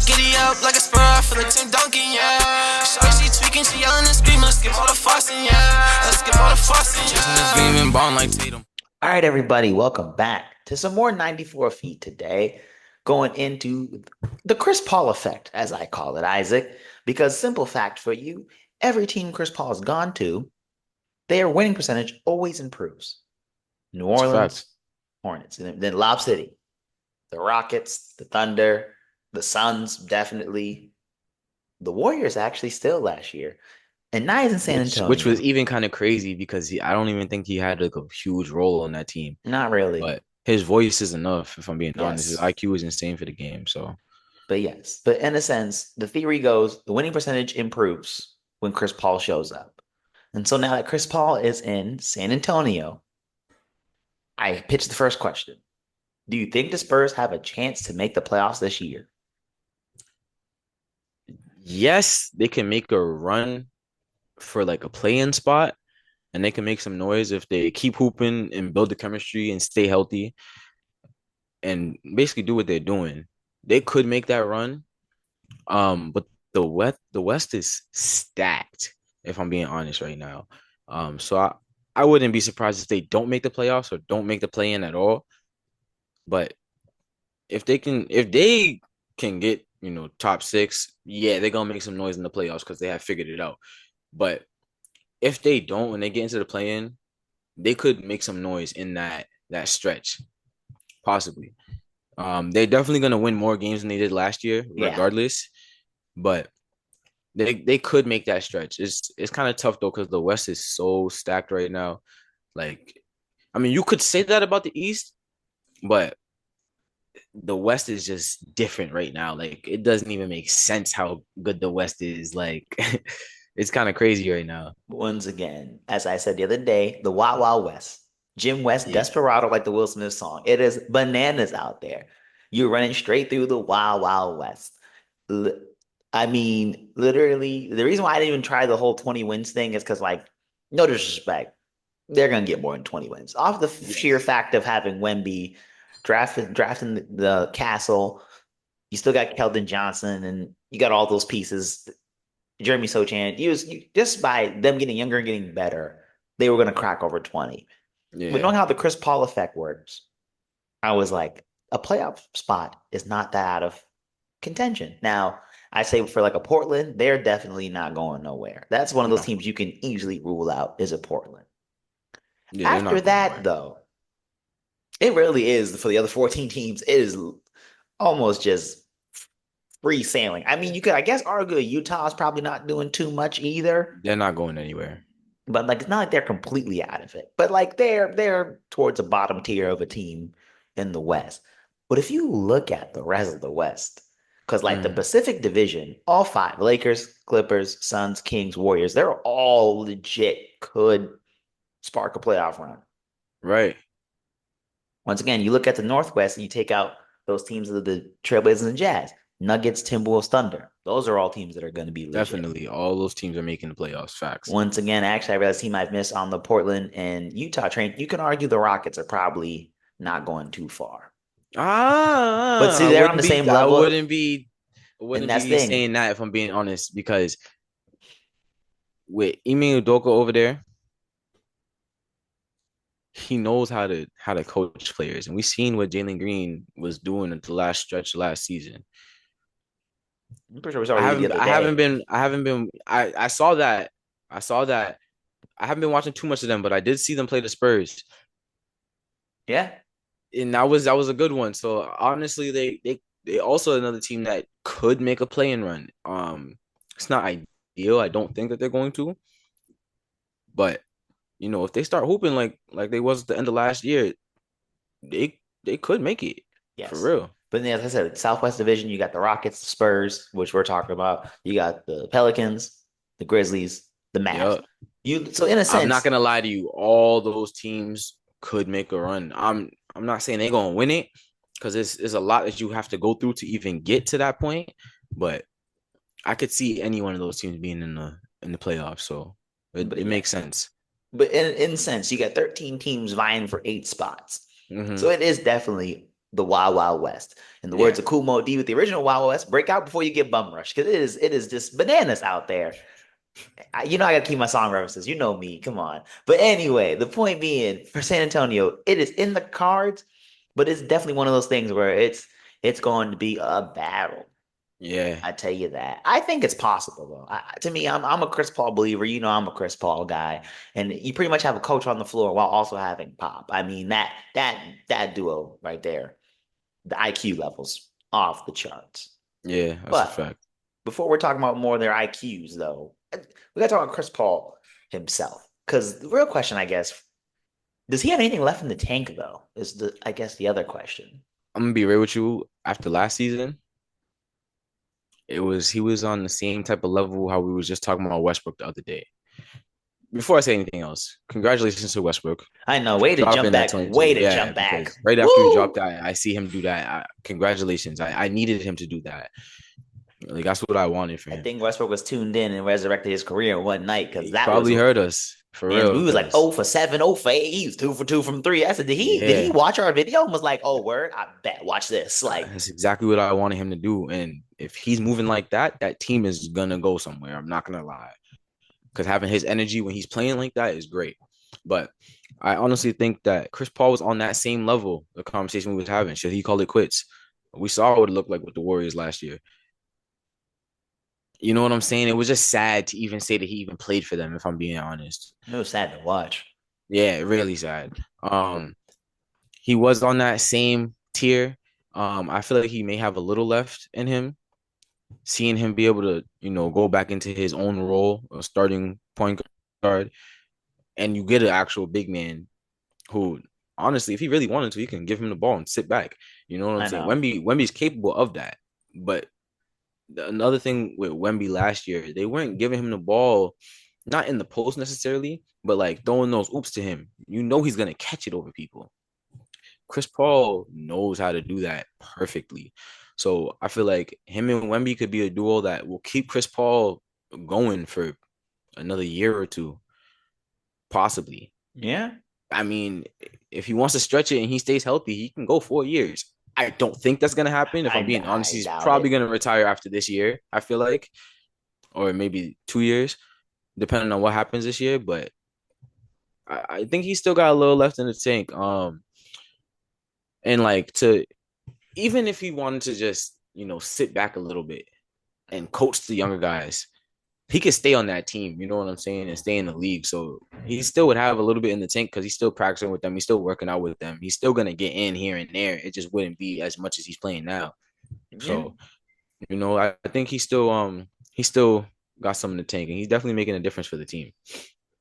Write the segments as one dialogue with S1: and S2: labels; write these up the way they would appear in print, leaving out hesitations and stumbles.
S1: Giddy up like a spur, I feel like Tim Duncan, yeah. Shorty, she tweaking, she yelling and screaming. Let's get all the fussing, yeah. Let's get all the fussing, yeah. Chasing this gleaming, ballin' like Tatum.
S2: All right, everybody, welcome back to some more 94 feet today, going into the Chris Paul effect, as I call it, Isaac. Because simple fact for you, every team Chris Paul has gone to, their winning percentage always improves. New
S3: It's a
S2: Orleans,
S3: fact.
S2: Hornets, and then Lob City, the Rockets, the Thunder, the Suns, definitely. The Warriors actually still last year, and now he's in San
S3: Which was
S2: Antonio.
S3: even kind of crazy because I don't even think he had like a huge role on that team.
S2: Not really.
S3: But his voice is enough, if I'm being honest. His
S2: Yes.
S3: IQ is insane for the game. So
S2: But yes, but in a sense, the theory goes the winning percentage improves when Chris Paul shows up. And so now that Chris Paul is in San Antonio, I pitched the first question. Do you think the Spurs have a chance to make the playoffs this year?
S3: yes, they can make a run for like a play-in spot, and they can make some noise if they keep hooping and build the chemistry and stay healthy and basically do what they're doing. They could make that run. But the West is stacked, if I'm being honest right now. So I wouldn't be surprised if they don't make the playoffs or don't make the play-in at all. But if they can get, top six, yeah, they're gonna make some noise in the playoffs because they have figured it out. But if they don't, when they get into the play-in, they could make some noise in that stretch, possibly. They're definitely gonna win more games than they did last year,
S2: Yeah.
S3: regardless. But they could make that stretch. It's kind of tough though because the West is so stacked right now. Like, I mean, you could say that about the East, but the West is just different right now. Like, it doesn't even make sense how good the West is. Like, it's kind of crazy right now.
S2: Once again, as I said the other day, the Wild Wild West. Jim West,
S3: Yeah.
S2: Desperado, like the Will Smith song. It is bananas out there. You're running straight through the Wild Wild West. L- I mean, literally, the reason why I didn't even try the whole 20 wins thing is because, like, no disrespect, they're gonna get more than 20 wins off the sheer
S3: Yes.
S2: fact of having Wemby drafting the castle. You still got Keldon Johnson, and you got all those pieces. Jeremy Sochan, just by them getting younger and getting better, they were gonna crack over 20. But
S3: Yeah.
S2: knowing how the Chris Paul effect works, I was like, a playoff spot is not that out of contention. Now, I say for like a Portland, they're definitely not going nowhere. That's one of those
S3: No.
S2: teams you can easily rule out is a Portland.
S3: Yeah, they're
S2: After
S3: not going
S2: that,
S3: nowhere.
S2: though, it really is for the other 14 teams, it is almost just free sailing. I mean, you could, I guess, argue Utah's probably not doing too much either,
S3: They're not going anywhere.
S2: but like it's not like they're completely out of it. But like they're towards the bottom tier of a team in the West. But if you look at the rest of the West, because like the
S3: Mm,
S2: Pacific Division, all five, Lakers, Clippers, Suns, Kings, Warriors, they're all legit could spark a playoff run.
S3: right.
S2: Once again, you look at the Northwest and you take out those teams of the Trailblazers and Jazz, Nuggets, Timberwolves, Thunder. Those are all teams that are going to be legit.
S3: Definitely. All those teams are making the playoffs. Facts.
S2: Once again, actually, I realized team I've missed on the Portland and Utah train. You can argue the Rockets are probably not going too far, but see,
S3: I
S2: they're on
S3: wouldn't
S2: the
S3: be
S2: same
S3: I
S2: level,
S3: wouldn't be I
S2: and
S3: wouldn't
S2: that's
S3: be
S2: the thing.
S3: saying that if I'm being honest, because with Ime Udoka over there, he knows how to coach players. And we seen what Jalen Green was doing at the last stretch last season.
S2: I'm pretty sure we saw you the other day.
S3: I saw that. I saw that. I haven't been watching too much of them, but I did see them play the Spurs.
S2: Yeah,
S3: And that was a good one. So honestly, they also another team that could make a play-in run. It's not ideal. I don't think that they're going to, but if they start hooping like they was at the end of last year, they could make it for
S2: yes.
S3: real.
S2: But then, as I said, Southwest Division, you got the Rockets, the Spurs, which we're talking about. You got the Pelicans, the Grizzlies, the Mavs.
S3: Yeah,
S2: So in a
S3: I'm not
S2: sense,
S3: gonna lie to you. All those teams could make a run. I'm not saying they're gonna win it because it's a lot that you have to go through to even get to that point. But I could see any one of those teams being in the playoffs. So it,
S2: but
S3: it makes
S2: yes,
S3: sense.
S2: but in a sense, you got 13 teams vying for 8 spots.
S3: Hmm.
S2: So it is definitely the Wild Wild West. In the
S3: Yeah.
S2: words of Kool Moe Dee with the original Wild Wild West, break out before you get bum rushed because it is just bananas out there. I gotta keep my song references. You know me. Come on. But anyway, the point being for San Antonio, it is in the cards, but it's definitely one of those things where it's going to be a battle.
S3: Yeah.
S2: I tell you that. I think it's possible though. To me, I'm a Chris Paul believer. You know, I'm a Chris Paul guy, and you pretty much have a coach on the floor while also having Pop. I mean that duo right there, the IQ levels off the charts.
S3: Yeah, that's a
S2: But
S3: fact.
S2: before we're talking about more of their IQs, though, we got to talk about Chris Paul himself. Because the real question, I guess, does he have anything left in the tank, though? Is I guess the other question.
S3: I'm gonna be real with you. After last season, he was on the same type of level how we was just talking about Westbrook the other day. Before I say anything else, congratulations to Westbrook
S2: I know, way to jump
S3: dropping that
S2: back,
S3: 22.
S2: way to
S3: Yeah,
S2: jump
S3: because
S2: back.
S3: right after he dropped
S2: Woo!
S3: that, I see him do that. Congratulations. I needed him to do that. Like that's what I wanted for
S2: I
S3: him.
S2: think Westbrook was tuned in and resurrected his career in one night because
S3: He
S2: that was
S3: probably heard us for
S2: man.
S3: real.
S2: We was like
S3: Because
S2: 0 for 7, 0 for 8. He was 2 for 2 from three. I said, did he
S3: yeah,
S2: watch our video and was like, oh word, I bet. Watch this. Like,
S3: that's exactly what I wanted him to do. And if he's moving like that, that team is gonna go somewhere. I'm not gonna lie. Because having his energy when he's playing like that is great. But I honestly think that Chris Paul was on that same level, the conversation we was having. Should he call it quits? We saw what it looked like with the Warriors last year. You know what I'm saying? It was just sad to even say that he even played for them, if I'm being honest.
S2: it was sad to watch.
S3: Yeah, really sad. He was on that same tier. I feel like he may have a little left in him. Seeing him be able to, go back into his own role, a starting point guard, and you get an actual big man who, honestly, if he really wanted to, he can give him the ball and sit back. You know what I'm
S2: I
S3: saying?
S2: know.
S3: Wemby's capable of that. But another thing with Wemby last year, they weren't giving him the ball, not in the post necessarily, but like throwing those oops to him. You know he's gonna catch it over people. Chris Paul knows how to do that perfectly. So I feel like him and Wemby could be a duo that will keep Chris Paul going for another year or two, possibly.
S2: Yeah.
S3: I mean, if he wants to stretch it and he stays healthy, he can go 4 years. I don't think that's gonna happen. If I'm being honest,
S2: I
S3: he's
S2: doubt
S3: probably
S2: it.
S3: gonna retire after this year, I feel like, or maybe 2 years, depending on what happens this year. But I think he's still got a little left in the tank. And like to even if he wanted to just, sit back a little bit and coach the younger guys, he could stay on that team, you know what I'm saying, and stay in the league. So he still would have a little bit in the tank because he's still practicing with them. He's still working out with them. He's still gonna get in here and there. It just wouldn't be as much as he's playing now.
S2: Yeah.
S3: So, I think he still got some in the tank, and he's definitely making a difference for the team.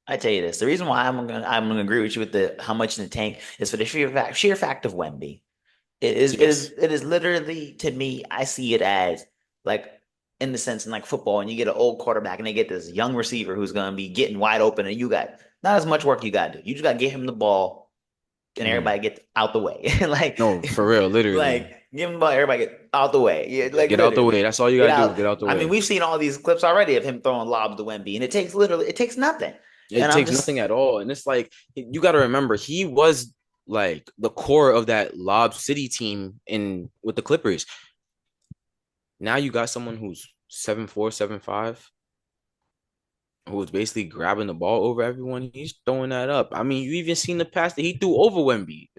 S2: I tell you this, the reason why I'm gonna agree with you with the how much in the tank is for the sheer fact of Wemby. It is it is
S3: Yes.
S2: it is literally to me, I see it as like in the sense in like football, and you get an old quarterback and they get this young receiver who's gonna be getting wide open, and you got not as much work you gotta do. You just gotta get him the ball and
S3: Mhm.
S2: everybody get out the way. like
S3: No, for real, literally.
S2: like give him the ball, everybody get out the way. Yeah, like
S3: Get out the way.
S2: literally.
S3: That's all you
S2: Get
S3: gotta do.
S2: out.
S3: Get out the
S2: I mean,
S3: way.
S2: we've seen all these clips already of him throwing lobs to Wemby, and it takes nothing.
S3: It
S2: And I'm
S3: takes
S2: just
S3: nothing at all. And it's like you got to remember he was like the core of that Lob City team in with the Clippers. Now you got someone who's 7'4", 7'5", who is basically grabbing the ball over everyone. He's throwing that up. I mean, you even seen the pass that he threw over Wemby.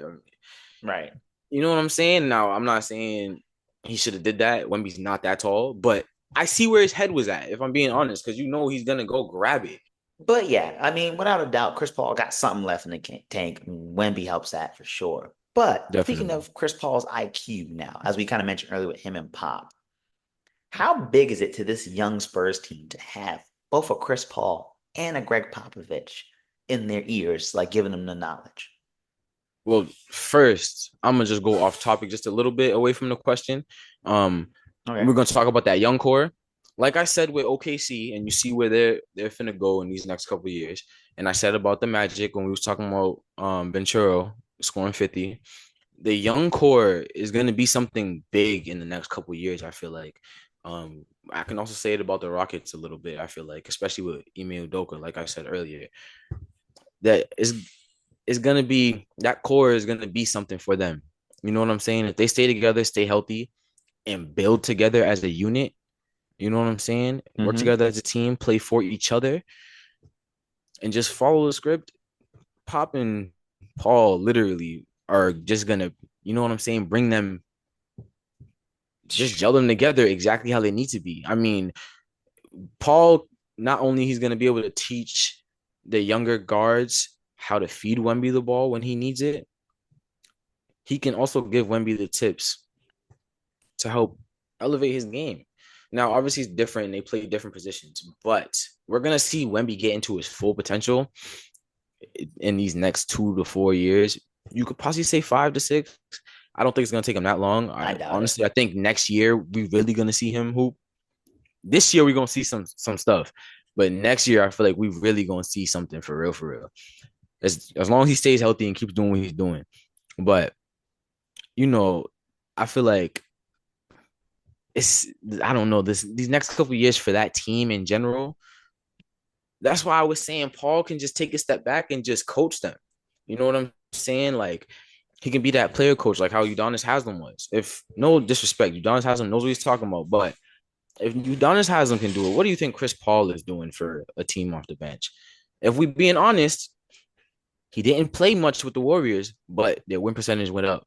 S2: right.
S3: You know what I'm saying? Now, I'm not saying he should have did that. Wemby's not that tall, but I see where his head was at, if I'm being honest, because he's gonna go grab it.
S2: But yeah, I mean, without a doubt, Chris Paul got something left in the tank. Wemby helps that for sure. But speaking
S3: Definitely.
S2: of Chris Paul's IQ now, as we kind of mentioned earlier with him and Pop, how big is it to this young Spurs team to have both a Chris Paul and a Greg Popovich in their ears, like giving them the knowledge?
S3: Well, first, I'm gonna just go off topic just a little bit away from the question. Um,
S2: Okay.
S3: we're gonna talk about that young core. Like I said with OKC, and you see where they're finna go in these next couple of years. And I said about the Magic when we was talking about Ventura scoring 50. The young core is gonna be something big in the next couple of years, I feel like. I can also say it about the Rockets a little bit, I feel like, especially with Ime Udoka, like I said earlier. That is gonna be that core is gonna be something for them. You know what I'm saying? If they stay together, stay healthy, and build together as a unit, you know what I'm saying? Work
S2: Mm-hmm.
S3: together as a team, play for each other, and just follow the script. Pop and Paul literally are just gonna, you know what I'm saying? Bring them, just gel them together exactly how they need to be. I mean, Paul, not only he's gonna be able to teach the younger guards how to feed Wemby the ball when he needs it, he can also give Wemby the tips to help elevate his game. Now, obviously, it's different and they play different positions, but we're gonna see Wemby get into his full potential in these next 2 to 4 years. You could possibly say 5 to 6. I don't think it's gonna take him that long.
S2: I doubt it.
S3: Honestly, I think next year we're really gonna see him hoop. This year we're gonna see some stuff, but next year I feel like we're really gonna see something for real, for real. As long as he stays healthy and keeps doing what he's doing. But you know, I feel like it's I don't know these next couple of years for that team in general. That's why I was saying Paul can just take a step back and just coach them. You know what I'm saying? Like he can be that player coach, like how Udonis Haslam was. If no disrespect, Udonis Haslam knows what he's talking about, but if Udonis Haslam can do it, what do you think Chris Paul is doing for a team off the bench? If we being honest, he didn't play much with the Warriors, but their win percentage went up.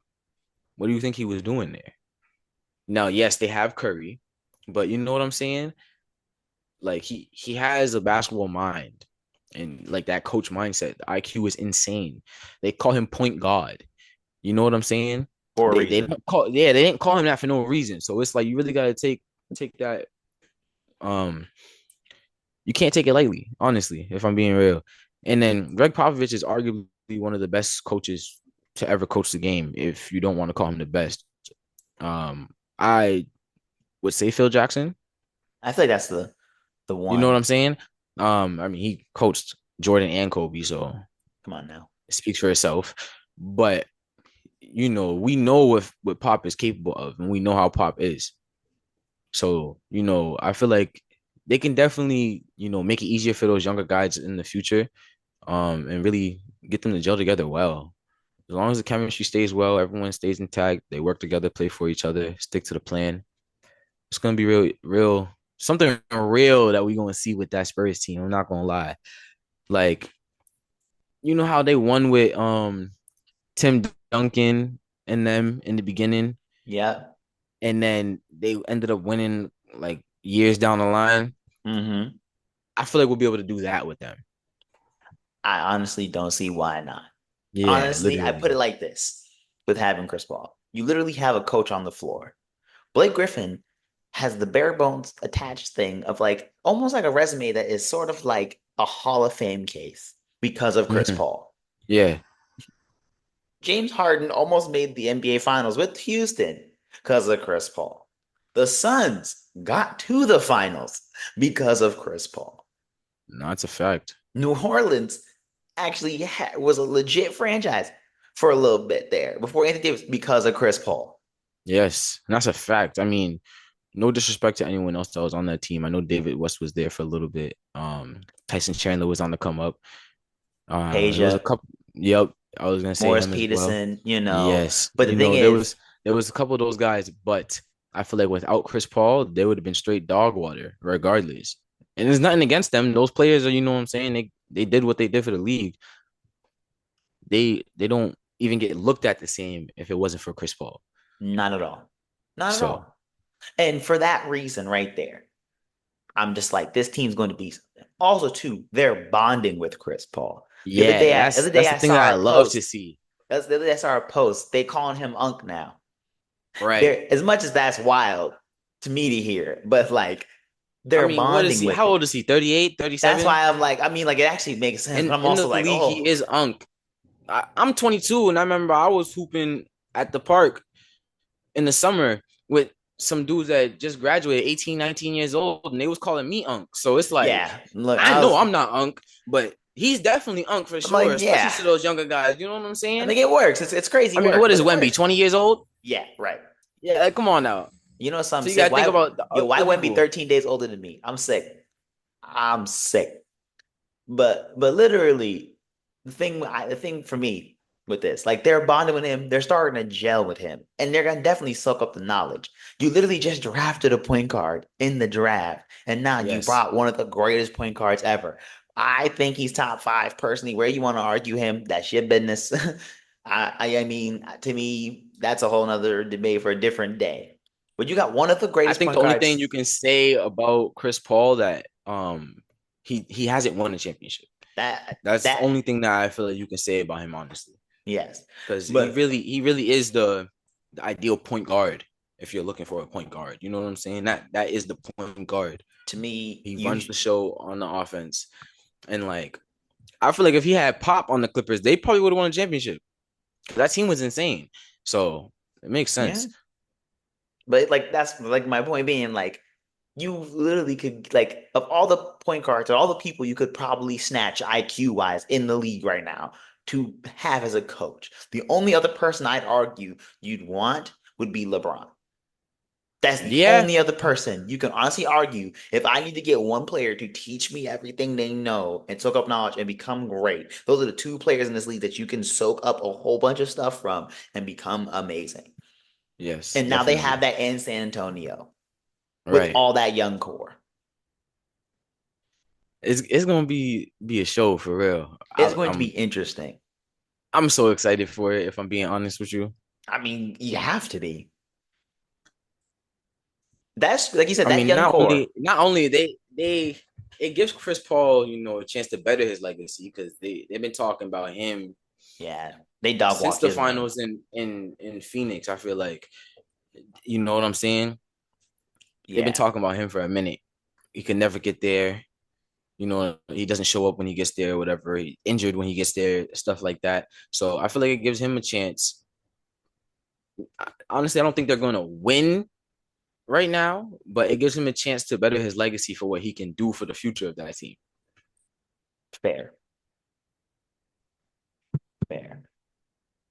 S3: What do you think he was doing there? Now, yes, they have Curry, but you know what I'm saying? Like he has a basketball mind and like that coach mindset. The IQ is insane. They call him point guard. You know what I'm saying?
S2: For a
S3: They
S2: reason.
S3: don't call they didn't call him that for no reason. So it's like you really gotta take that you can't take it lightly, honestly, if I'm being real. And then Greg Popovich is arguably one of the best coaches to ever coach the game, if you don't want to call him the best. I would say Phil Jackson.
S2: I feel like that's the
S3: You know what
S2: one.
S3: I'm saying? I mean, he coached Jordan and Kobe, so
S2: Come on now.
S3: it speaks for itself. But we know what Pop is capable of, and we know how Pop is. So, I feel like they can definitely, make it easier for those younger guys in the future, and really get them to gel together well. As long as the chemistry stays well, everyone stays intact, they work together, play for each other, stick to the plan. It's gonna be real, something real that we're gonna see with that Spurs team. I'm not gonna lie. Like, you know how they won with Tim Duncan and them in the beginning,
S2: Yeah.
S3: and then they ended up winning like years down the line.
S2: Mm-hmm.
S3: I feel like we'll be able to do that with them.
S2: I honestly don't see why not.
S3: Yeah,
S2: Honestly, I put it
S3: literally.
S2: like this with having Chris Paul. You literally have a coach on the floor. Blake Griffin has the bare bones attached thing of like almost like a resume that is sort of like a Hall of Fame case because of Chris
S3: Mhm.
S2: Paul.
S3: Yeah,
S2: James Harden almost made the NBA Finals with Houston because of Chris Paul. The Suns got to the finals because of Chris Paul.
S3: no, it's a fact.
S2: New Orleans actually was a legit franchise for a little bit there before Anthony Davis because of Chris Paul.
S3: Yes, and that's a fact. I mean, no disrespect to anyone else that was on that team. I know David West was there for a little bit. Tyson Chandler was on the come up. There was a
S2: Asia,
S3: couple. Yep, I was gonna say
S2: Morris
S3: him as well.
S2: Peterson,
S3: Yes,
S2: But the thing
S3: there
S2: is,
S3: was a couple of those guys, but I feel like without Chris Paul, they would have been straight dog water regardless. And there's nothing against them. Those players are, you know what I'm saying? They did what they did for the league. They don't even get looked at the same if it wasn't for Chris Paul.
S2: not at all. Not at
S3: So
S2: all. And for that reason right there, I'm just like, this team's going to be something. Also, too, they're bonding with Chris Paul.
S3: yeah,
S2: The other day
S3: that's the
S2: I
S3: thing
S2: saw
S3: that I
S2: a
S3: love to
S2: post.
S3: see.
S2: The other day I saw a post. They calling him Unc now.
S3: Right.
S2: They're as much as that's wild to me to hear, but like
S3: I
S2: they're
S3: mean, what is
S2: bonding
S3: he?
S2: with
S3: How
S2: it.
S3: old is he? 38,
S2: That's
S3: 37?
S2: why I'm like, I mean, like it actually makes sense, but I'm
S3: In
S2: also
S3: the
S2: like,
S3: league, he
S2: oh,
S3: is Unk. I'm 22, and I remember I was hooping at the park in the summer with some dudes that just graduated 18, 19 years old, and they was calling me Unk. So it's like,
S2: yeah. Look,
S3: I know I'm not Unk, but he's definitely Unk for
S2: I'm
S3: sure,
S2: like,
S3: especially
S2: yeah.
S3: to those younger guys. You know what I'm
S2: I
S3: saying?
S2: think it works. It's crazy
S3: I mean,
S2: work,
S3: what
S2: but
S3: is
S2: it
S3: Wemby?
S2: works.
S3: 20 years old?
S2: Yeah, right.
S3: Yeah, like, come on now.
S2: You know
S3: So
S2: something
S3: you
S2: sick?
S3: gotta think
S2: Why
S3: about the
S2: yo, why
S3: other
S2: Wemby
S3: people.
S2: 13 days older than me? I'm sick. I'm sick. But literally, the thing for me, with this. Like they're bonding with him, they're starting to gel with him, and they're gonna definitely soak up the knowledge. You literally just drafted a point guard in the draft, and now you
S3: Yes.
S2: brought one of the greatest point guards ever. I think he's top five personally. Where you want to argue him, that's your business. I mean, to me, that's a whole nother debate for a different day. But you got one of the
S3: I
S2: greatest
S3: think
S2: point
S3: the only thing
S2: guards.
S3: you can say about Chris Paul that he hasn't won a championship.
S2: That
S3: That's the
S2: that
S3: only thing that I feel like you can say about him, honestly.
S2: yes,
S3: Because
S2: but
S3: he really is the ideal point guard if you're looking for a point guard. You know what I'm saying? That is the point guard.
S2: to me,
S3: He
S2: you
S3: runs the show on the offense. And like I feel like if he had Pop on the Clippers, they probably would have won a championship. That team was insane. So it makes
S2: yeah.
S3: sense.
S2: But like that's like my point being like you literally could like of all the point guards or all the people you could probably snatch IQ wise in the league right now to have as a coach. The only other person I'd argue you'd want would be LeBron. That's the
S3: Yeah.
S2: only other person you can honestly argue if I need to get one player to teach me everything they know and soak up knowledge and become great. Those are the two players in this league that you can soak up a whole bunch of stuff from and become amazing.
S3: Yes,
S2: And now they
S3: definitely.
S2: have that in San Antonio with
S3: Right.
S2: all that young core.
S3: It's gonna be a show for real.
S2: It's going to be interesting.
S3: I'm so excited for it, if I'm being honest with you.
S2: I mean, you have to be. That's like you said,
S3: I
S2: that
S3: mean,
S2: young core.
S3: not only they it gives Chris Paul, a chance to better his legacy because they've been talking about him
S2: Yeah, they dog
S3: since
S2: walked
S3: the
S2: his name.
S3: finals in Phoenix. I feel like you know what I'm saying? They've been
S2: Yeah,
S3: talking about him for a minute. He could never get there. He doesn't show up when he gets there, whatever. He injured when he gets there, stuff like that. So I feel like it gives him a chance. Honestly, I don't think they're going to win right now, but it gives him a chance to better his legacy for what he can do for the future of that team.
S2: fair, fair.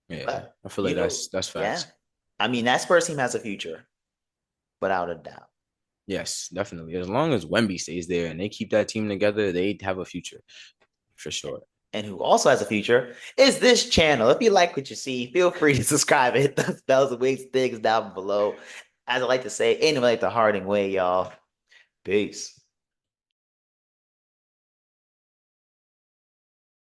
S3: Yeah,
S2: But
S3: I feel
S2: you
S3: like
S2: know,
S3: that's
S2: yeah.
S3: facts.
S2: I mean, that Spurs team has a future, without a doubt.
S3: Yes, definitely. As long as Wemby stays there and they keep that team together, they have a future for sure.
S2: And who also has a future is this channel. If you like what you see, feel free to subscribe. Hit those bells and wings things down below. As I like to say, ain't no like the Harding way, y'all. Peace.